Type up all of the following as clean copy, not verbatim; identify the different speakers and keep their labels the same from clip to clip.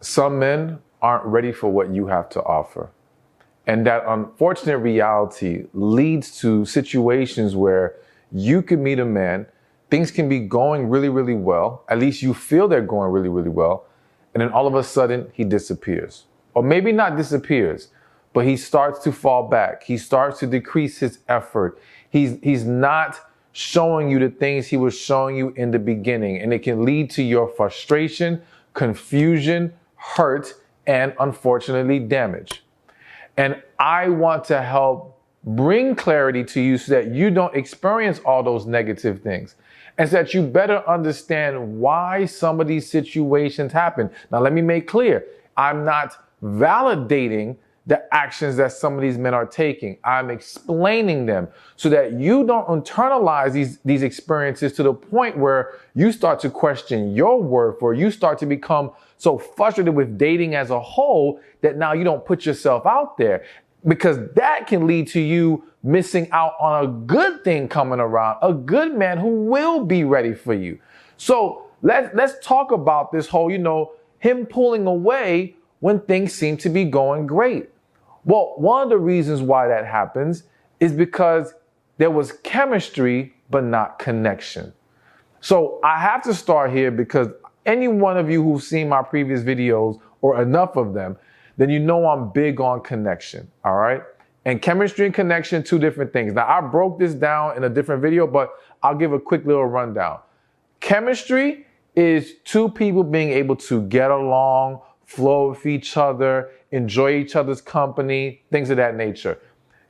Speaker 1: some men aren't ready for what you have to offer. And that unfortunate reality leads to situations where you could meet a man, things can be going really, really well. At least you feel they're going really, really well. And then all of a sudden he disappears. Or maybe not disappears, but he starts to fall back. He starts to decrease his effort. He's not showing you the things he was showing you in the beginning. And it can lead to your frustration, confusion, hurt, and unfortunately damage. And I want to help bring clarity to you so that you don't experience all those negative things and so that you better understand why some of these situations happen. Now, let me make clear, I'm not validating the actions that some of these men are taking. I'm explaining them so that you don't internalize these experiences to the point where you start to question your worth, or you start to become so frustrated with dating as a whole that now you don't put yourself out there, because that can lead to you missing out on a good thing coming around, a good man who will be ready for you. So let's talk about this whole, him pulling away when things seem to be going great. Well, one of the reasons why that happens is because there was chemistry, but not connection. So I have to start here because any one of you who've seen my previous videos, or enough of them, then you know I'm big on connection, all right? And chemistry and connection, two different things. Now, I broke this down in a different video, but I'll give a quick little rundown. Chemistry is two people being able to get along, flow with each other, enjoy each other's company, things of that nature.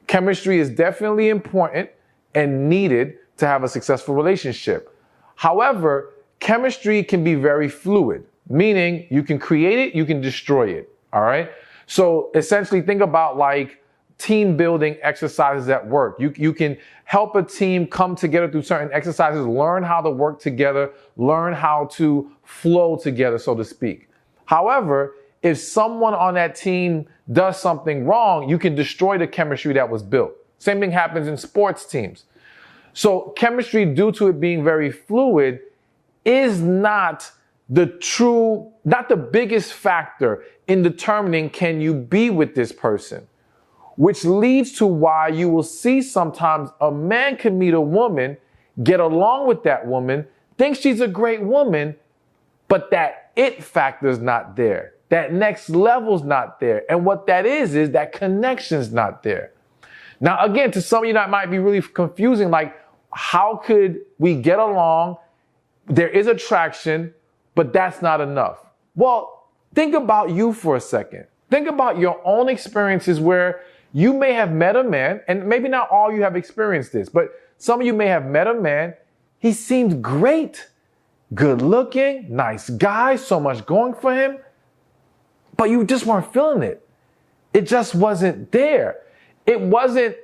Speaker 1: Chemistry is definitely important and needed to have a successful relationship. However, chemistry can be very fluid, meaning you can create it, you can destroy it, all right? So essentially think about like team building exercises at work. You can help a team come together through certain exercises, learn how to work together, learn how to flow together, so to speak. However, if someone on that team does something wrong, you can destroy the chemistry that was built. Same thing happens in sports teams. So chemistry, due to it being very fluid, is not the biggest factor in determining can you be with this person, which leads to why you will see sometimes a man can meet a woman, get along with that woman, think she's a great woman, but that it factor's not there. That next level's not there. And what that is that connection's not there. Now, again, to some of you that might be really confusing, like, how could we get along? There is attraction, but that's not enough. Well, think about you for a second. Think about your own experiences where you may have met a man, and maybe not all you have experienced this, but some of you may have met a man. He seemed great, good looking, nice guy, so much going for him, but you just weren't feeling it. It just wasn't there. It wasn't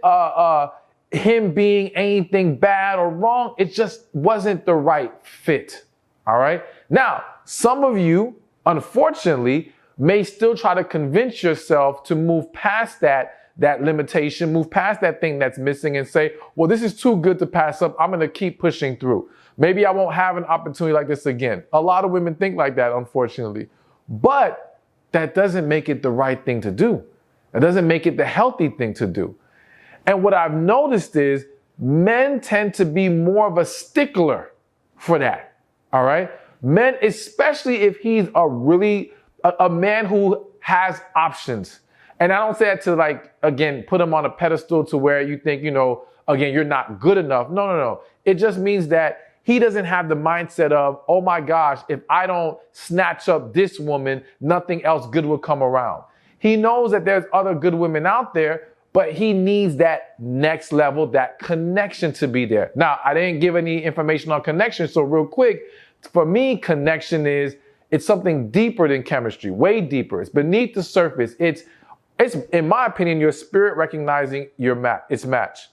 Speaker 1: him being anything bad or wrong. It just wasn't the right fit. All right. Now, some of you, unfortunately, may still try to convince yourself to move past that limitation, move past that thing that's missing and say, well, this is too good to pass up. I'm going to keep pushing through. Maybe I won't have an opportunity like this again. A lot of women think like that, unfortunately. But that doesn't make it the right thing to do. It doesn't make it the healthy thing to do. And what I've noticed is men tend to be more of a stickler for that. All right. Men, especially if he's a man who has options. And I don't say that to again, put him on a pedestal to where you think, again, you're not good enough. No. It just means that he doesn't have the mindset of, oh my gosh, if I don't snatch up this woman, nothing else good will come around. He knows that there's other good women out there, but he needs that next level, that connection to be there. Now, I didn't give any information on connection, so real quick, for me, connection it's something deeper than chemistry, way deeper. It's beneath the surface. It's in my opinion, your spirit recognizing its match.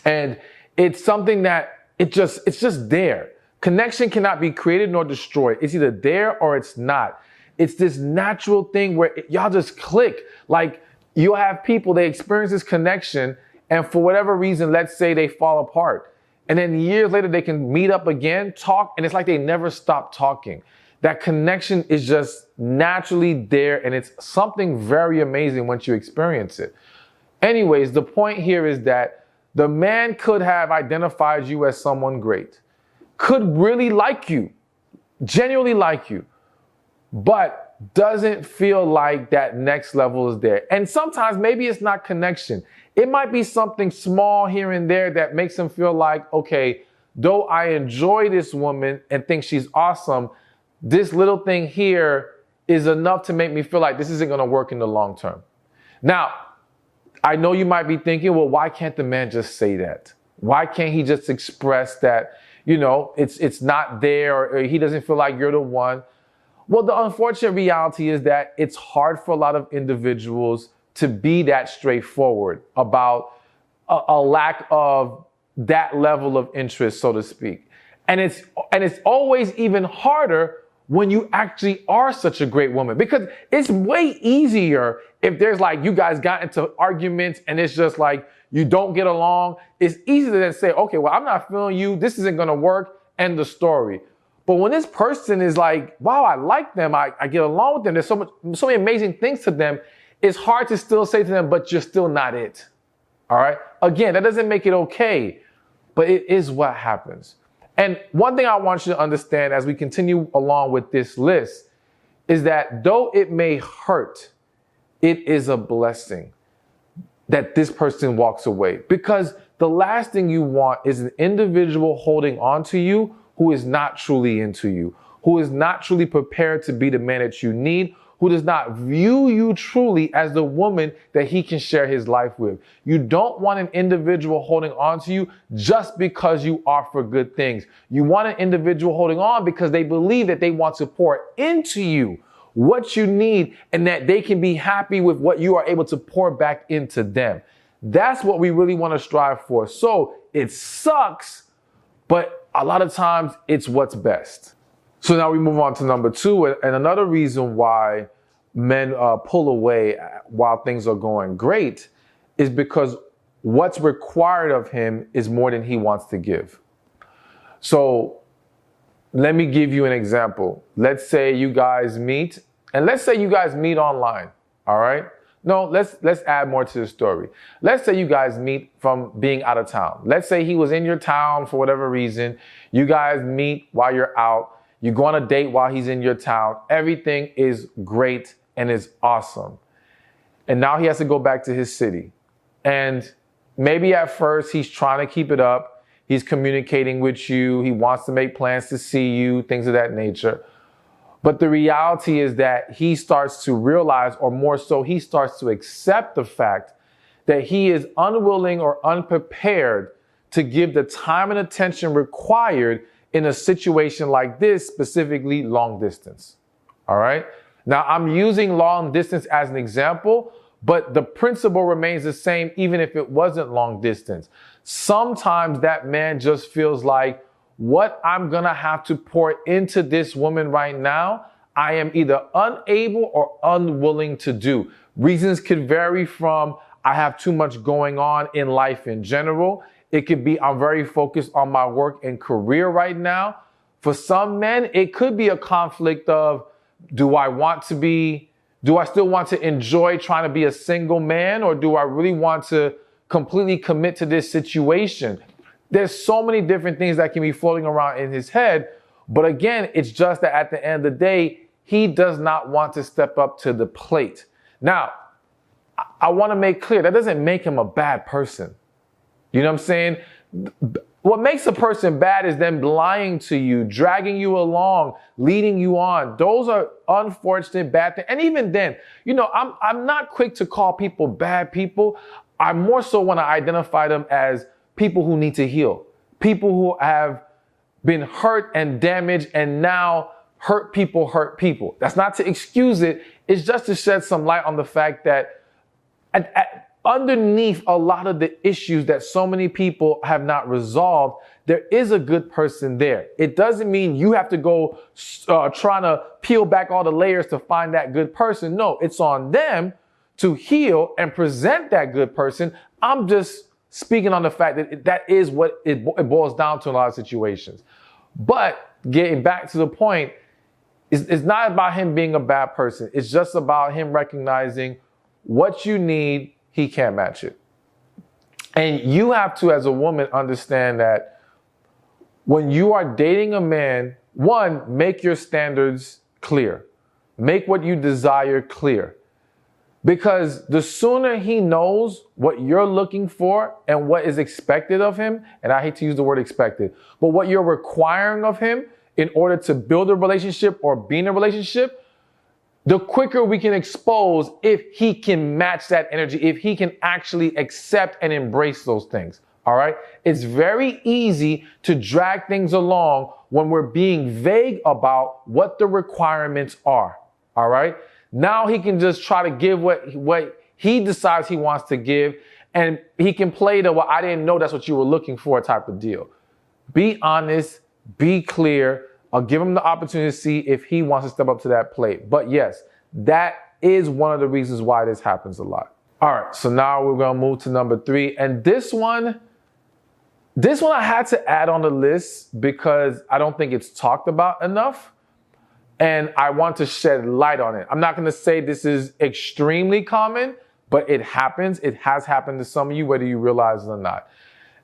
Speaker 1: And it's something that it's just there. Connection cannot be created nor destroyed. It's either there or it's not. It's this natural thing where y'all just click. Like, you'll have people, they experience this connection, and for whatever reason, let's say they fall apart. And then years later, they can meet up again, talk, and it's like they never stopped talking. that connection is just naturally there, and it's something very amazing once you experience it. Anyways, the point here is that the man could have identified you as someone great, could really like you, genuinely like you, but doesn't feel like that next level is there. And sometimes maybe it's not connection. It might be something small here and there that makes him feel like, okay, though I enjoy this woman and think she's awesome, this little thing here is enough to make me feel like this isn't going to work in the long term. Now, I know you might be thinking, well, why can't the man just say that? Why can't he just express that, it's not there, or he doesn't feel like you're the one? Well, the unfortunate reality is that it's hard for a lot of individuals to be that straightforward about a lack of that level of interest, so to speak. And it's always even harder when you actually are such a great woman, because it's way easier if there's like, you guys got into arguments and it's just like, you don't get along. It's easier than say, okay, well, I'm not feeling you. This isn't going to work. End the story. But when this person is like, wow, I like them, I get along with them, there's so many amazing things to them, it's hard to still say to them, but you're still not it. All right? Again, that doesn't make it okay, but it is what happens. And one thing I want you to understand as we continue along with this list is that though it may hurt, it is a blessing that this person walks away. Because the last thing you want is an individual holding on to you who is not truly into you, who is not truly prepared to be the man that you need, who does not view you truly as the woman that he can share his life with. You don't want an individual holding on to you just because you offer good things. You want an individual holding on because they believe that they want to pour into you what you need and that they can be happy with what you are able to pour back into them. That's what we really want to strive for. So it sucks, but a lot of times it's what's best. So now we move on to number 2. And another reason why men pull away while things are going great is because what's required of him is more than he wants to give. So let me give you an example. Let's say you guys meet, and let's say you guys meet online. All right. No, let's add more to the story. Let's say you guys meet from being out of town. Let's say he was in your town for whatever reason. You guys meet while you're out. You go on a date while he's in your town. Everything is great and is awesome. And now he has to go back to his city. And maybe at first he's trying to keep it up. He's communicating with you. He wants to make plans to see you, things of that nature. But the reality is that he starts to realize, or more so, he starts to accept the fact that he is unwilling or unprepared to give the time and attention required in a situation like this, specifically long distance. All right. Now, I'm using long distance as an example, but the principle remains the same, even if it wasn't long distance. Sometimes that man just feels like, what I'm going to have to pour into this woman right now, I am either unable or unwilling to do. Reasons could vary from I have too much going on in life in general. It could be I'm very focused on my work and career right now. For some men, it could be a conflict of, do I still want to enjoy trying to be a single man, or do I really want to completely commit to this situation? There's so many different things that can be floating around in his head. But again, it's just that at the end of the day, he does not want to step up to the plate. Now, I want to make clear that doesn't make him a bad person. You know what I'm saying? What makes a person bad is them lying to you, dragging you along, leading you on. Those are unfortunate bad things. And even then, I'm not quick to call people bad people. I more so want to identify them as people who need to heal, people who have been hurt and damaged, and now hurt people hurt people. That's not to excuse it. It's just to shed some light on the fact that underneath a lot of the issues that so many people have not resolved, there is a good person there. It doesn't mean you have to go trying to peel back all the layers to find that good person. No, it's on them to heal and present that good person. I'm just speaking on the fact that that is what it boils down to in a lot of situations. But getting back to the point, it's not about him being a bad person. It's just about him recognizing what you need, he can't match it. And you have to, as a woman, understand that when you are dating a man, one, make your standards clear. Make what you desire clear. Because the sooner he knows what you're looking for and what is expected of him, and I hate to use the word expected, but what you're requiring of him in order to build a relationship or be in a relationship, the quicker we can expose if he can match that energy, if he can actually accept and embrace those things. All right. It's very easy to drag things along when we're being vague about what the requirements are. All right. Now he can just try to give what he decides he wants to give, and he can play the, well, I didn't know that's what you were looking for type of deal. Be honest, be clear. I'll give him the opportunity to see if he wants to step up to that plate. But yes, that is one of the reasons why this happens a lot. All right. So now we're going to move to number 3. And this one I had to add on the list because I don't think it's talked about enough. And I want to shed light on it. I'm not going to say this is extremely common, but it happens. It has happened to some of you, whether you realize it or not.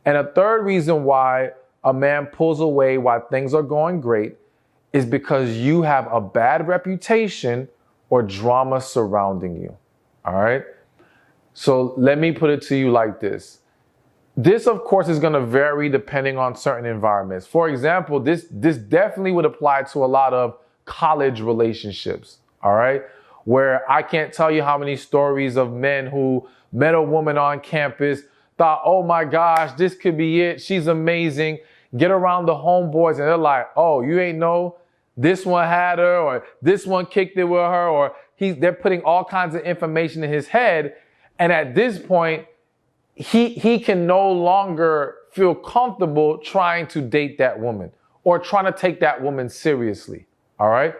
Speaker 1: And a third reason why a man pulls away while things are going great is because you have a bad reputation or drama surrounding you. All right. So let me put it to you like this. This, of course, is going to vary depending on certain environments. For example, this definitely would apply to a lot of college relationships, all right? Where I can't tell you how many stories of men who met a woman on campus, thought, oh my gosh, this could be it. She's amazing. Get around the homeboys and they're like, oh, you ain't know this one had her, or this one kicked it with her, or they're putting all kinds of information in his head. And at this point, he can no longer feel comfortable trying to date that woman or trying to take that woman seriously. All right.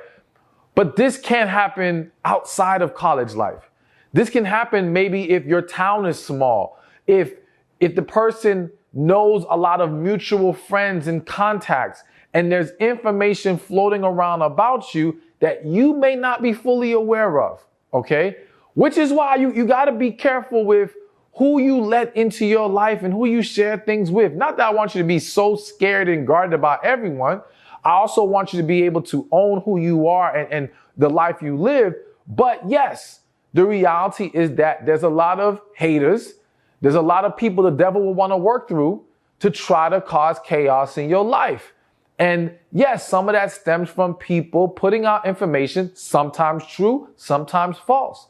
Speaker 1: But this can't happen outside of college life. This can happen maybe if your town is small, if the person knows a lot of mutual friends and contacts, and there's information floating around about you that you may not be fully aware of. OK, which is why you got to be careful with who you let into your life and who you share things with. Not that I want you to be so scared and guarded about everyone. I also want you to be able to own who you are and the life you live. But yes, the reality is that there's a lot of haters. There's a lot of people the devil will want to work through to try to cause chaos in your life. And yes, some of that stems from people putting out information, sometimes true, sometimes false.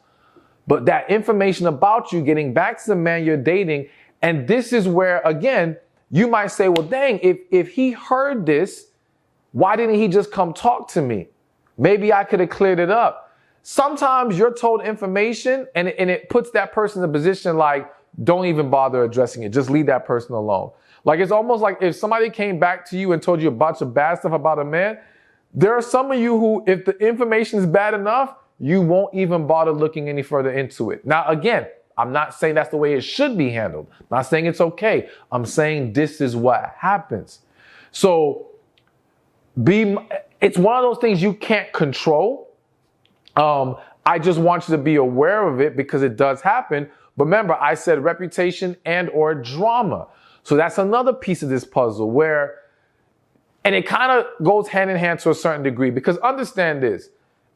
Speaker 1: But that information about you getting back to the man you're dating. And this is where, again, you might say, well, dang, if he heard this, why didn't he just come talk to me? Maybe I could have cleared it up. Sometimes you're told information and it puts that person in a position like, don't even bother addressing it. Just leave that person alone. Like, it's almost like if somebody came back to you and told you a bunch of bad stuff about a man, there are some of you who, if the information is bad enough, you won't even bother looking any further into it. Now, again, I'm not saying that's the way it should be handled. I'm not saying it's okay. I'm saying this is what happens. So it's one of those things you can't control. I just want you to be aware of it because it does happen. But remember, I said reputation and or drama. So that's another piece of this puzzle where, and it kind of goes hand in hand to a certain degree, because understand this.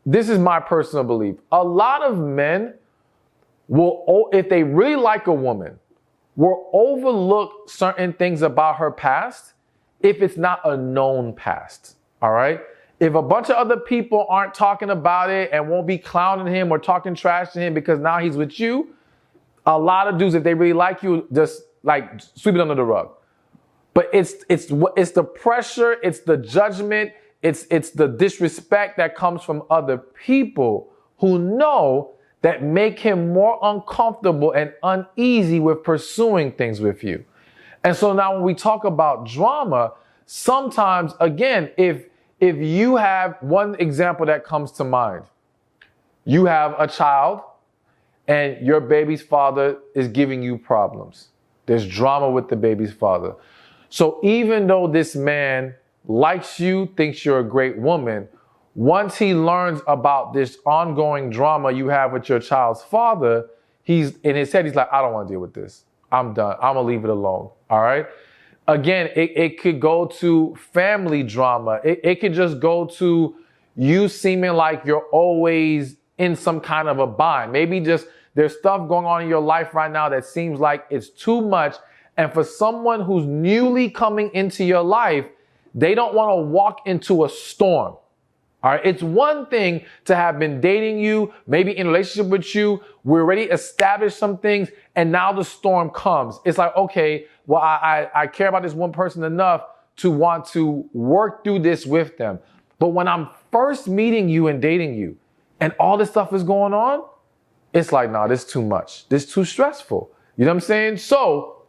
Speaker 1: This is my personal belief. A lot of men will, if they really like a woman, will overlook certain things about her past if it's not a known past. All right. If a bunch of other people aren't talking about it and won't be clowning him or talking trash to him because now he's with you, a lot of dudes, if they really like you, just like sweep it under the rug. But it's the pressure, it's the judgment, it's the disrespect that comes from other people who know that make him more uncomfortable and uneasy with pursuing things with you. And so now when we talk about drama, sometimes, again, if you have one example that comes to mind, you have a child and your baby's father is giving you problems. There's drama with the baby's father. So even though this man likes you, thinks you're a great woman, once he learns about this ongoing drama you have with your child's father, he's in his head, he's like, I don't want to deal with this. I'm done. I'm going to leave it alone. All right. Again, it could go to family drama. It could just go to you seeming like you're always in some kind of a bind. Maybe just there's stuff going on in your life right now that seems like it's too much. And for someone who's newly coming into your life, they don't want to walk into a storm. All right. It's one thing to have been dating you, maybe in a relationship with you. We already established some things and now the storm comes. It's like, okay, well, I care about this one person enough to want to work through this with them. But when I'm first meeting you and dating you and all this stuff is going on, it's like, nah, this is too much. This is too stressful. You know what I'm saying? So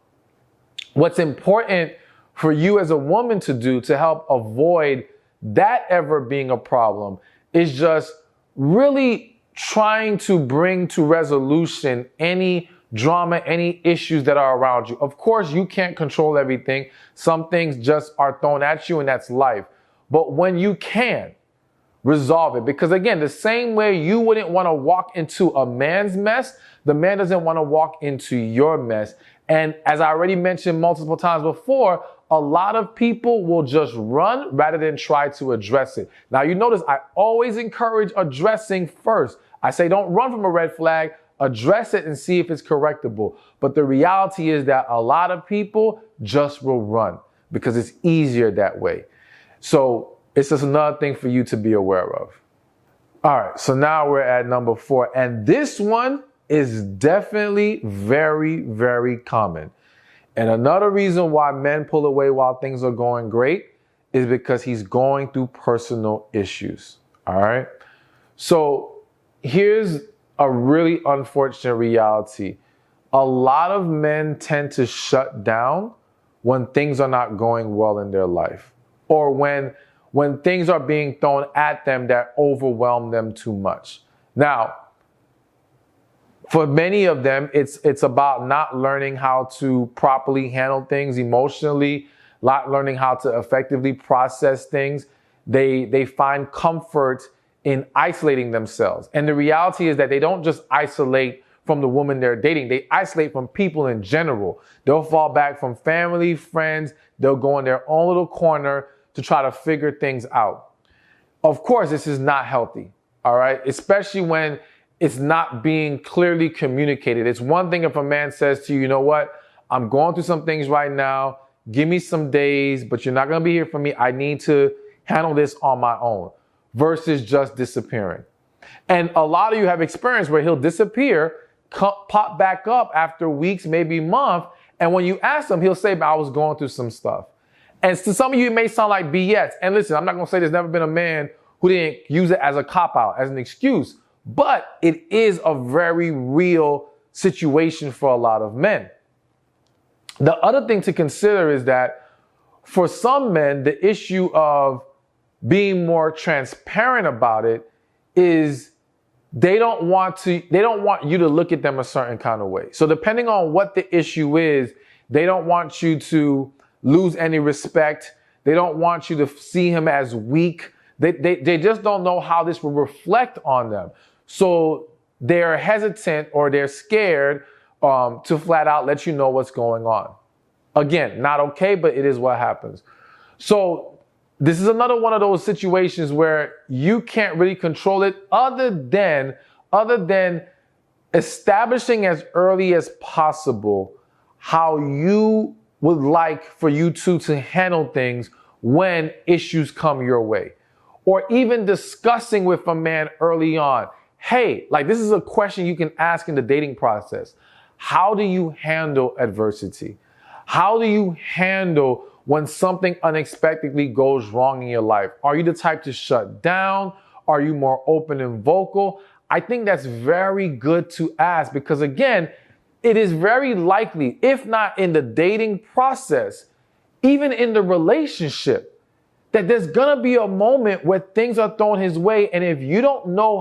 Speaker 1: what's important for you as a woman to do to help avoid that ever being a problem is just really trying to bring to resolution any drama, any issues that are around you. Of course, you can't control everything. Some things just are thrown at you and that's life. But when you can, resolve it. Because again, the same way you wouldn't want to walk into a man's mess, the man doesn't want to walk into your mess. And as I already mentioned multiple times before, a lot of people will just run rather than try to address it. Now, you notice I always encourage addressing first. I say don't run from a red flag, address it and see if it's correctable. But the reality is that a lot of people just will run because it's easier that way. So it's just another thing for you to be aware of. All right, so now we're at number 4. And this one is definitely very, very common. And another reason why men pull away while things are going great is because he's going through personal issues. All right. So here's a really unfortunate reality. A lot of men tend to shut down when things are not going well in their life, or when things are being thrown at them that overwhelm them too much. Now, for many of them, it's about not learning how to properly handle things emotionally, not learning how to effectively process things. They find comfort in isolating themselves. And the reality is that they don't just isolate from the woman they're dating. They isolate from people in general. They'll fall back from family, friends. They'll go in their own little corner to try to figure things out. Of course, this is not healthy. All right. Especially when it's not being clearly communicated. It's one thing if a man says to you, you know what, I'm going through some things right now. Give me some days, but you're not going to be here for me. I need to handle this on my own, versus just disappearing. And a lot of you have experience where he'll disappear, pop back up after weeks, maybe months. And when you ask him, he'll say, but I was going through some stuff. And to some of you, it may sound like BS. And listen, I'm not going to say there's never been a man who didn't use it as a cop-out, as an excuse. But it is a very real situation for a lot of men. The other thing to consider is that for some men, the issue of being more transparent about it is they don't want you to look at them a certain kind of way. So depending on what the issue is, they don't want you to lose any respect. They don't want you to see him as weak. They just don't know how this will reflect on them. So they're hesitant or they're scared to flat out let you know what's going on. Again, not okay, but it is what happens. So this is another one of those situations where you can't really control it other than establishing as early as possible how you would like for you two to handle things when issues come your way. Or even discussing with a man early on. Hey, like this is a question you can ask in the dating process. How do you handle adversity? How do you handle when something unexpectedly goes wrong in your life? Are you the type to shut down? Are you more open and vocal? I think that's very good to ask because again, it is very likely, if not in the dating process, even in the relationship, that there's gonna be a moment where things are thrown his way. And if you don't know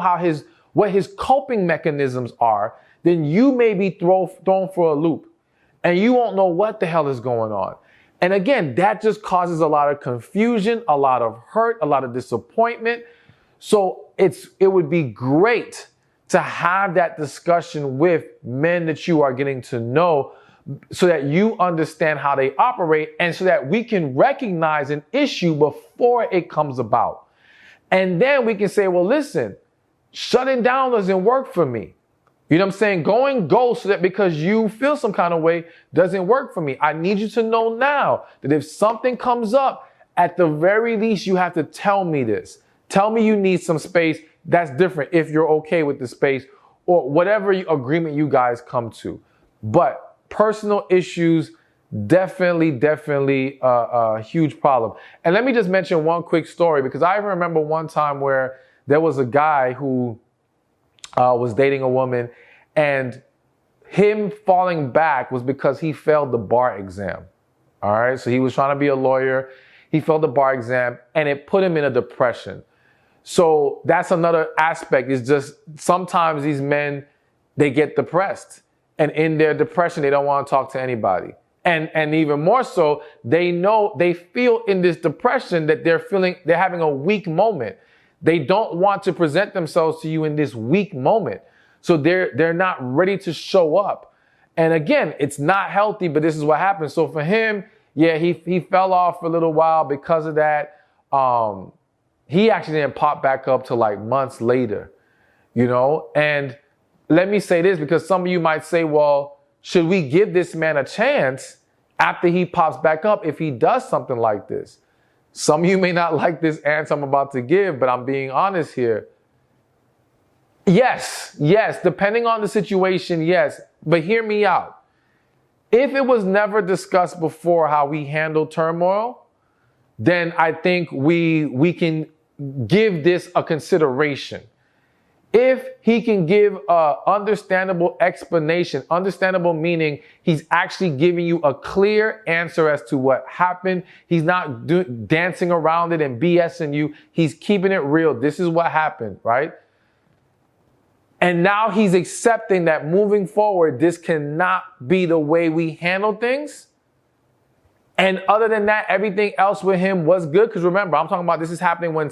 Speaker 1: what his coping mechanisms are, then you may be thrown for a loop and you won't know what the hell is going on. And again, that just causes a lot of confusion, a lot of hurt, a lot of disappointment. So it would be great to have that discussion with men that you are getting to know so that you understand how they operate and so that we can recognize an issue before it comes about. And then we can say, well, listen, shutting down doesn't work for me. You know what I'm saying? Going ghost so that because you feel some kind of way doesn't work for me. I need you to know now that if something comes up, at the very least, you have to tell me this. Tell me you need some space. That's different if you're okay with the space or whatever agreement you guys come to. But personal issues, definitely a huge problem. And let me just mention one quick story because I remember one time where there was a guy who was dating a woman and him falling back was because he failed the bar exam. All right. So he was trying to be a lawyer. He failed the bar exam and it put him in a depression. So that's another aspect is just sometimes these men, they get depressed and in their depression, they don't want to talk to anybody. And even more so, they feel in this depression that they're having a weak moment. They don't want to present themselves to you in this weak moment. So they're not ready to show up. And again, it's not healthy, but this is what happens. So for him, yeah, he fell off for a little while because of that. He actually didn't pop back up till like months later, you know? And let me say this because some of you might say, well, should we give this man a chance after he pops back up if he does something like this? Some of you may not like this answer I'm about to give, but I'm being honest here. Yes, depending on the situation, yes. But hear me out. If it was never discussed before how we handle turmoil, then I think we can give this a consideration. If he can give a understandable explanation, understandable meaning he's actually giving you a clear answer as to what happened. He's not dancing around it and BSing you. He's keeping it real. This is what happened, right? And now he's accepting that moving forward, this cannot be the way we handle things. And other than that, everything else with him was good. Because remember, I'm talking about this is happening when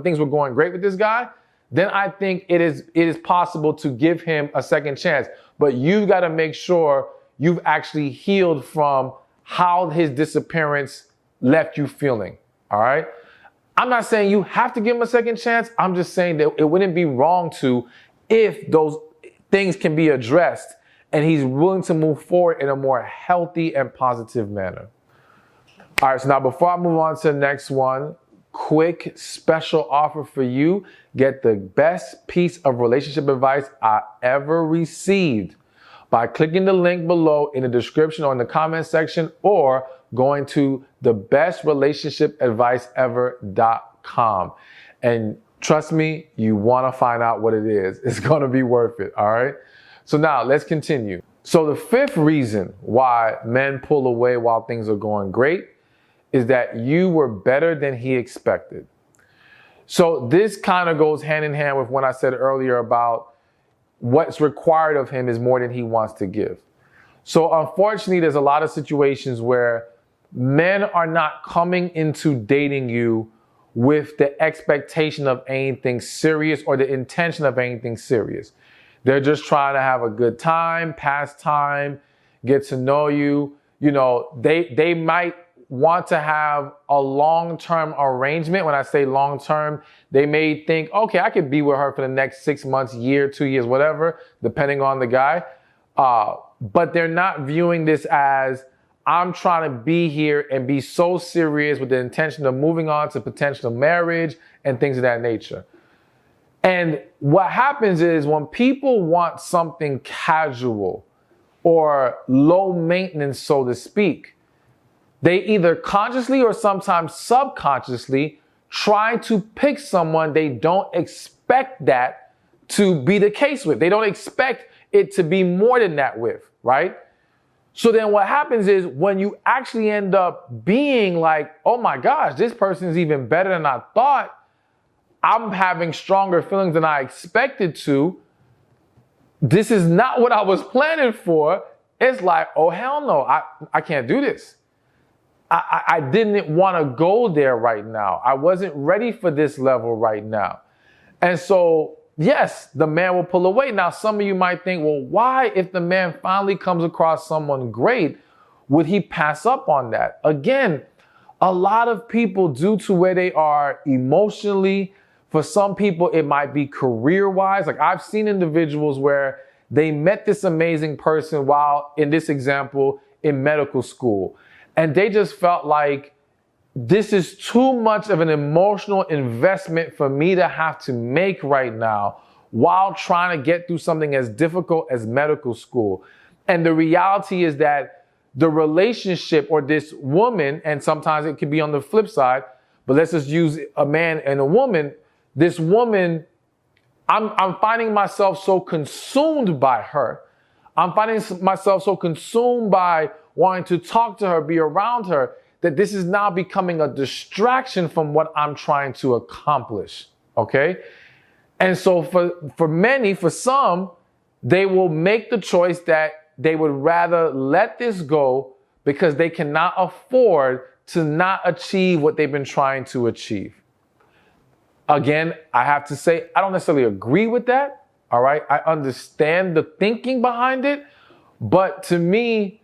Speaker 1: things were going great with this guy. Then I think it is possible to give him a second chance. But you've got to make sure you've actually healed from how his disappearance left you feeling. All right. I'm not saying you have to give him a second chance. I'm just saying that it wouldn't be wrong to, if those things can be addressed and he's willing to move forward in a more healthy and positive manner. All right, so now before I move on to the next one, quick special offer for you. Get the best piece of relationship advice I ever received by clicking the link below in the description or in the comment section or going to thebestrelationshipadviceever.com. And trust me, you want to find out what it is. It's going to be worth it, all right? So now let's continue. So the fifth reason why men pull away while things are going great is that you were better than he expected. So this kind of goes hand in hand with what I said earlier about what's required of him is more than he wants to give. So unfortunately, there's a lot of situations where men are not coming into dating you with the expectation of anything serious or the intention of anything serious. They're just trying to have a good time, pass time, get to know you. You know, they might want to have a long-term arrangement. When I say long-term, they may think, okay, I could be with her for the next 6 months, year, 2 years, whatever, depending on the guy. But they're not viewing this as, I'm trying to be here and be so serious with the intention of moving on to potential marriage and things of that nature. And what happens is when people want something casual or low maintenance, so to speak, they either consciously or sometimes subconsciously try to pick someone they don't expect that to be the case with. They don't expect it to be more than that with, right? So then what happens is when you actually end up being like, oh my gosh, this person is even better than I thought. I'm having stronger feelings than I expected to. This is not what I was planning for. It's like, oh, hell no, I can't do this. I didn't want to go there right now. I wasn't ready for this level right now. And so, yes, the man will pull away. Now, some of you might think, well, why, if the man finally comes across someone great, would he pass up on that? Again, a lot of people, due to where they are emotionally, for some people, it might be career-wise. Like I've seen individuals where they met this amazing person while, in this example, in medical school. And they just felt like this is too much of an emotional investment for me to have to make right now while trying to get through something as difficult as medical school. And the reality is that the relationship, or this woman, and sometimes it could be on the flip side, but let's just use a man and a woman. This woman, I'm finding myself so consumed by her. I'm finding myself so consumed by wanting to talk to her, be around her, that this is now becoming a distraction from what I'm trying to accomplish, okay? And so for many, for some, they will make the choice that they would rather let this go because they cannot afford to not achieve what they've been trying to achieve. Again, I have to say, I don't necessarily agree with that, all right? I understand the thinking behind it, but to me,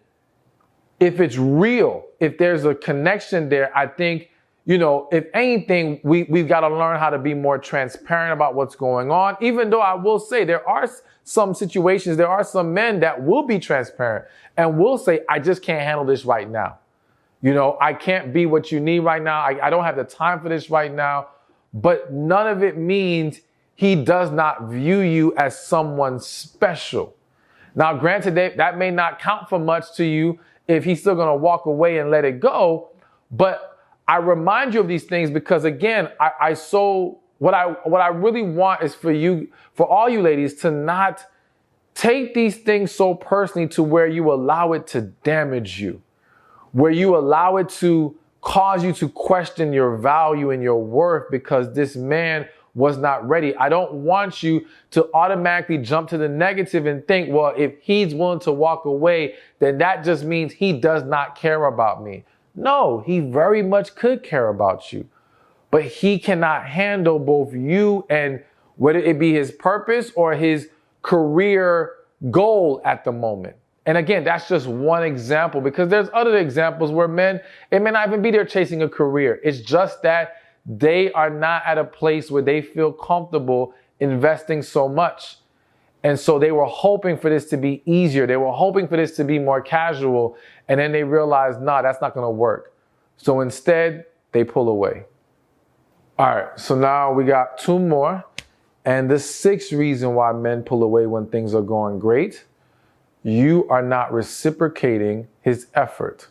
Speaker 1: if it's real, if there's a connection there, I think, if anything, we've got to learn how to be more transparent about what's going on. Even though I will say there are some situations, there are some men that will be transparent and will say, I just can't handle this right now. I can't be what you need right now. I don't have the time for this right now. But none of it means he does not view you as someone special. Now, granted, that may not count for much to you if he's still going to walk away and let it go. But I remind you of these things because, again, what I really want is for all you ladies, to not take these things so personally to where you allow it to damage you, where you allow it to cause you to question your value and your worth because this man was not ready. I don't want you to automatically jump to the negative and think, well, if he's willing to walk away, then that just means he does not care about me. No, he very much could care about you, but he cannot handle both you and whether it be his purpose or his career goal at the moment. And again, that's just one example because there's other examples where men, it may not even be there chasing a career. It's just that they are not at a place where they feel comfortable investing so much. And so they were hoping for this to be easier. They were hoping for this to be more casual. And then they realized, nah, that's not going to work. So instead, they pull away. All right, so now we got two more. And the sixth reason why men pull away when things are going great: you are not reciprocating his effort.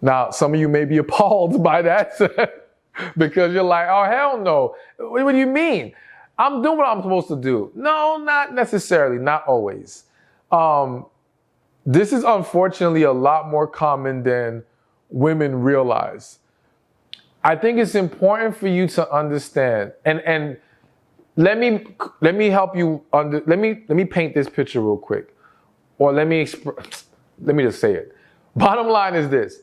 Speaker 1: Now, some of you may be appalled by that because you're like, oh, hell no. What do you mean? I'm doing what I'm supposed to do. No, not necessarily, not always. This is unfortunately a lot more common than women realize. I think it's important for you to understand, and let me help you let me paint this picture real quick. Or let me just say it. Bottom line is this.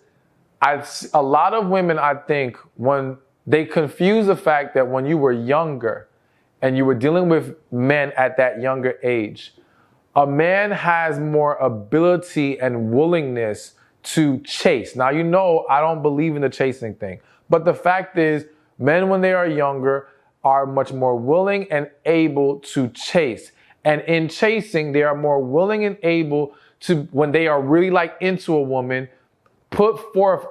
Speaker 1: A lot of women, I think, when they confuse the fact that when you were younger and you were dealing with men at that younger age, a man has more ability and willingness to chase. Now, I don't believe in the chasing thing. But the fact is, men when they are younger are much more willing and able to chase. And in chasing, they are more willing and able to, when they are really into a woman, put forth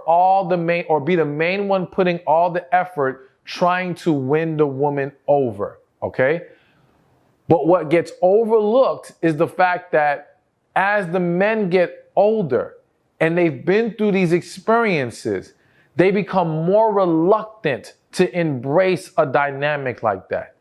Speaker 1: be the main one putting all the effort trying to win the woman over, okay? But what gets overlooked is the fact that as the men get older and they've been through these experiences, they become more reluctant to embrace a dynamic like that.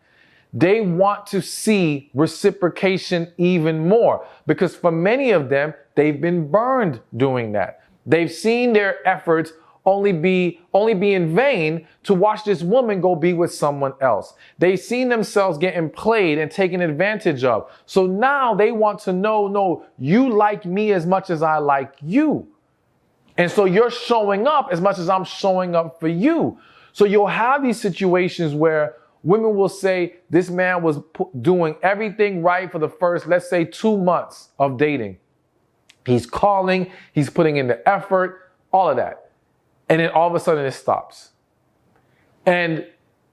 Speaker 1: They want to see reciprocation even more because for many of them, they've been burned doing that. They've seen their efforts only be in vain to watch this woman go be with someone else. They've seen themselves getting played and taken advantage of. So now they want to know, no, you like me as much as I like you. And so you're showing up as much as I'm showing up for you. So you'll have these situations where women will say this man was doing everything right for the first, let's say, 2 months of dating. He's calling, he's putting in the effort, all of that. And then all of a sudden it stops. And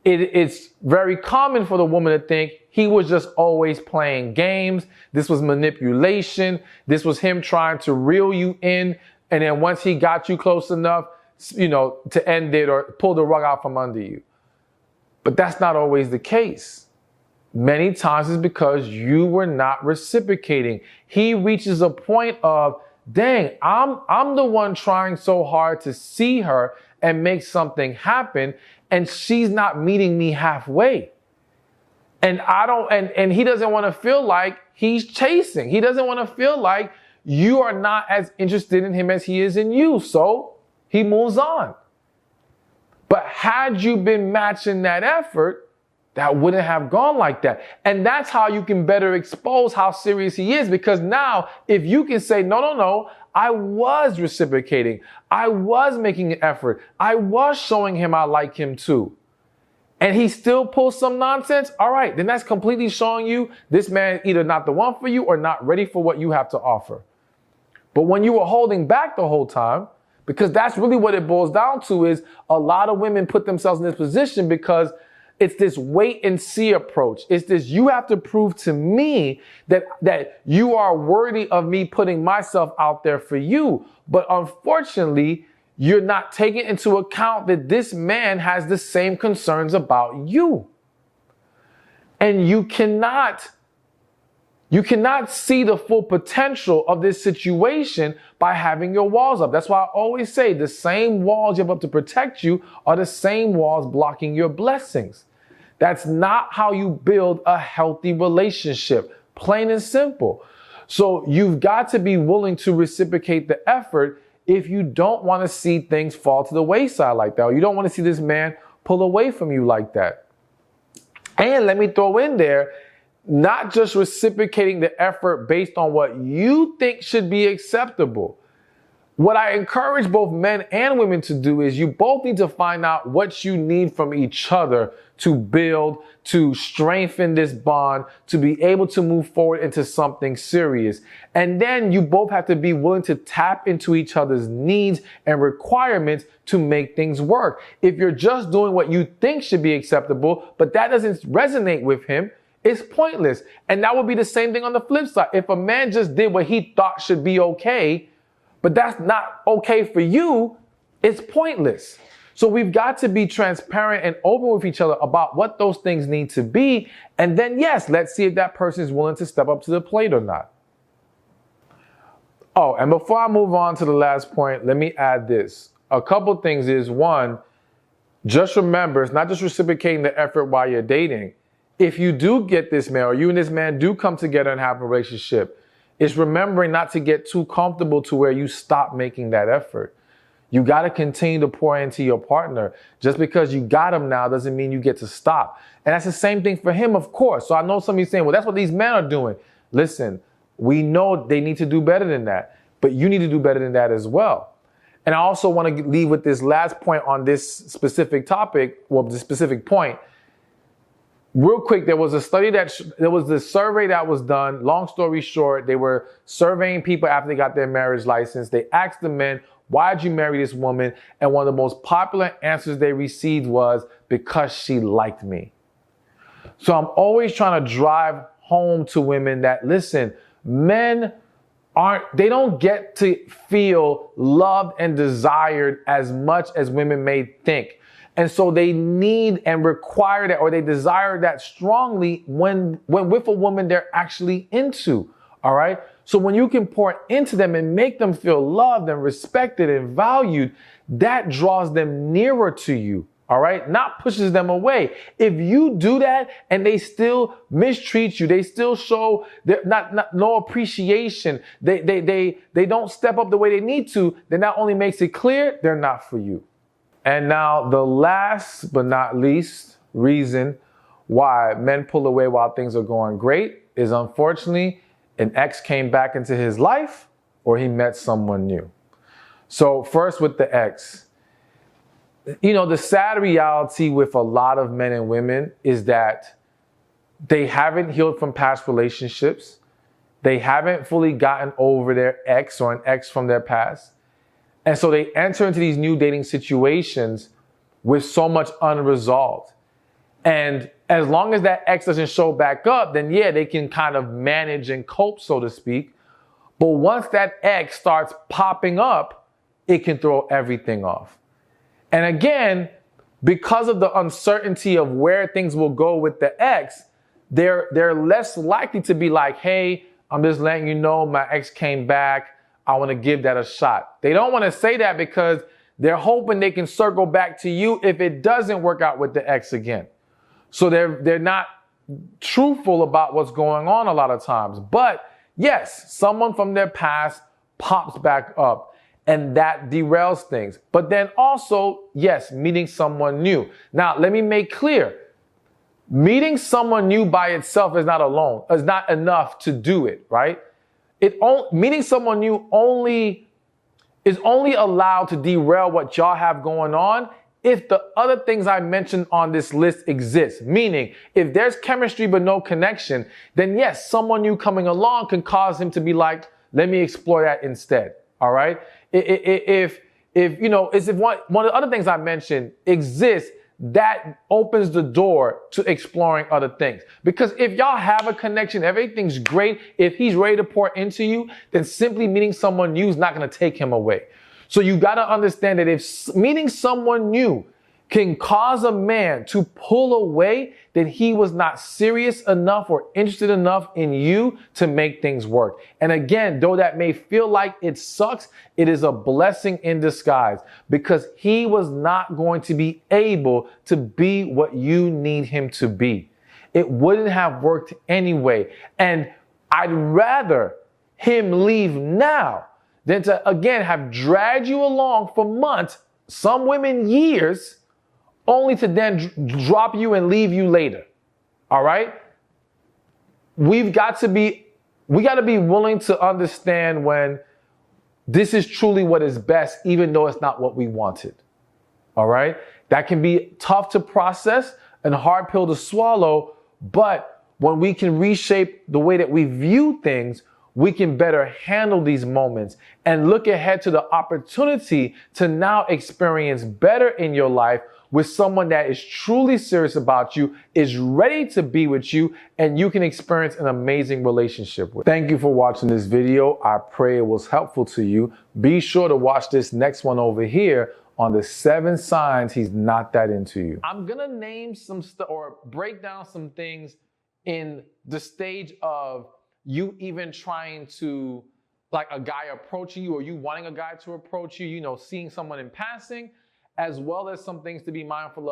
Speaker 1: it's very common for the woman to think he was just always playing games. This was manipulation. This was him trying to reel you in. And then once he got you close enough, to end it or pull the rug out from under you. But that's not always the case. Many times it's because you were not reciprocating. He reaches a point of, dang, I'm the one trying so hard to see her and make something happen, and she's not meeting me halfway. And and he doesn't want to feel like he's chasing. He doesn't want to feel like you are not as interested in him as he is in you. So he moves on. But had you been matching that effort, that wouldn't have gone like that. And that's how you can better expose how serious he is. Because now, if you can say, no, I was reciprocating. I was making an effort. I was showing him I like him too. And he still pulls some nonsense. All right, then that's completely showing you this man is either not the one for you or not ready for what you have to offer. But when you were holding back the whole time, because that's really what it boils down to, is a lot of women put themselves in this position because it's this wait and see approach. It's this, you have to prove to me that you are worthy of me putting myself out there for you. But unfortunately, you're not taking into account that this man has the same concerns about you. And you cannot see the full potential of this situation by having your walls up. That's why I always say the same walls you have up to protect you are the same walls blocking your blessings. That's not how you build a healthy relationship, plain and simple. So you've got to be willing to reciprocate the effort if you don't want to see things fall to the wayside like that, or you don't want to see this man pull away from you like that. And let me throw in there, not just reciprocating the effort based on what you think should be acceptable. What I encourage both men and women to do is you both need to find out what you need from each other to build, to strengthen this bond, to be able to move forward into something serious. And then you both have to be willing to tap into each other's needs and requirements to make things work. If you're just doing what you think should be acceptable, but that doesn't resonate with him, it's pointless. And that would be the same thing on the flip side. If a man just did what he thought should be okay, but that's not okay for you, it's pointless. So we've got to be transparent and open with each other about what those things need to be. And then, yes, let's see if that person is willing to step up to the plate or not. Oh, and before I move on to the last point, let me add this. A couple things is, one, just remember, it's not just reciprocating the effort while you're dating. If you do get this man, or you and this man do come together and have a relationship, it's remembering not to get too comfortable to where you stop making that effort. You got to continue to pour into your partner. Just because you got him now doesn't mean you get to stop. And that's the same thing for him, of course. So I know somebody's saying, well, that's what these men are doing. Listen, we know they need to do better than that, but you need to do better than that as well. And I also want to leave with this last point on this specific topic, well, this specific point. Real quick, there was a study there was this survey that was done. Long story short, they were surveying people after they got their marriage license. They asked the men, why'd you marry this woman? And one of the most popular answers they received was, because she liked me. So I'm always trying to drive home to women that, listen, men they don't get to feel loved and desired as much as women may think. And so they need and require that, or they desire that strongly when with a woman they're actually into. All right. So when you can pour into them and make them feel loved and respected and valued, that draws them nearer to you. All right. Not pushes them away. If you do that and they still mistreat you, they still show no appreciation, they don't step up the way they need to, then that only makes it clear they're not for you. And now the last but not least reason why men pull away while things are going great is, unfortunately, an ex came back into his life or he met someone new. So first with the ex, you know, the sad reality with a lot of men and women is that they haven't healed from past relationships. They haven't fully gotten over their ex or an ex from their past. And so they enter into these new dating situations with so much unresolved. And as long as that ex doesn't show back up, then yeah, they can kind of manage and cope, so to speak. But once that ex starts popping up, it can throw everything off. And again, because of the uncertainty of where things will go with the ex, they're less likely to be like, hey, I'm just letting you know my ex came back. I want to give that a shot. They don't want to say that because they're hoping they can circle back to you if it doesn't work out with the ex again. So they're not truthful about what's going on a lot of times. But yes, someone from their past pops back up and that derails things. But then also, yes, meeting someone new. Now, let me make clear. Meeting someone new by itself is not enough to do it, right? Meeting someone new is only allowed to derail what y'all have going on if the other things I mentioned on this list exist. Meaning, if there's chemistry but no connection, then yes, someone new coming along can cause him to be like, let me explore that instead. All right? If one of the other things I mentioned exists, that opens the door to exploring other things. Because if y'all have a connection, everything's great. If he's ready to pour into you, then simply meeting someone new is not going to take him away. So you got to understand that if meeting someone new can cause a man to pull away, then he was not serious enough or interested enough in you to make things work. And again, though that may feel like it sucks, it is a blessing in disguise because he was not going to be able to be what you need him to be. It wouldn't have worked anyway. And I'd rather him leave now than to, again, have dragged you along for months, some women years, only to then drop you and leave you later. All right? We got to be willing to understand when this is truly what is best, even though it's not what we wanted. All right? That can be tough to process and a hard pill to swallow, but when we can reshape the way that we view things, we can better handle these moments and look ahead to the opportunity to now experience better in your life with someone that is truly serious about you, is ready to be with you, and you can experience an amazing relationship with. Thank you for watching this video. I pray it was helpful to you. Be sure to watch this next one over here on the 7 signs he's not that into you. I'm gonna name some or break down some things in the stage of you even trying to, like a guy approaching you or you wanting a guy to approach you, seeing someone in passing, as well as some things to be mindful of